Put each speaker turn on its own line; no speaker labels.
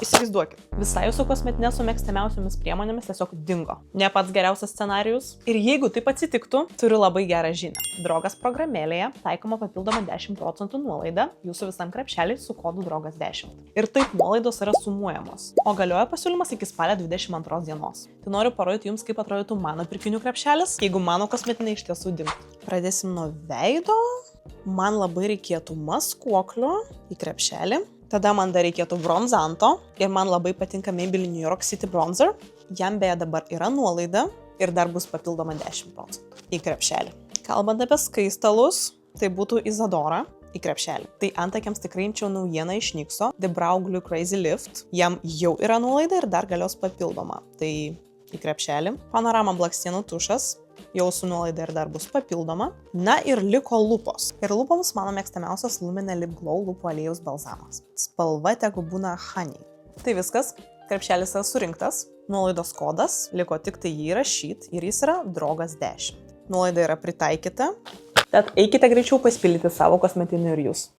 Įsivaizduokit, visai jūsų kosmetinė su mėgstamiausiomis priemonėmis tiesiog dingo. Ne pats geriausias scenarijus. Ir jeigu taip atsitiktų, turiu labai gerą žinią. Drogas programėlėje taikoma papildoma 10% nuolaida jūsų visam krepšeliui su kodu drogas10. Ir taip nuolaidos yra sumuojamos. O galioja pasiūlymas iki spalio 22 dienos. Tai noriu parodyti jums, kaip atrodytų mano pirkinių krepšelis, jeigu mano kosmetinė iš tiesų dingtų. Pradėsim nuo veido. Man labai reikėtų maskuoklio į krepšelį. Tada man dar reikėtų bronzanto ir man labai patinka Maybelline New York City Bronzer. Jam beje dabar yra nuolaida ir dar bus papildoma 10% į krepšelį. Kalbant apie skaistalus, tai būtų Isadora į krepšelį. Tai antakiams tikrai imčiau naujieną iš Nykso, The Brow Glue Crazy Lift. Jam jau yra nuolaida ir dar galios papildoma. Tai į krepšelį. Panorama blakstienų tušas. Jau su nuolaida ir dar bus papildoma. Na ir liko lūpos. Ir lūpoms mano mėgstamiausias Lumene Lip Glow lūpų aliejus balzamas. Spalva tegu būna Honey. Tai viskas. Krepšelis yra surinktas. Nuolaidos kodas. Liko tik tai jį įrašyti ir jis yra drogas10. Nuolaida yra pritaikyta. Tad eikite greičiau pasipildyti savo kosmetinių ir jūs.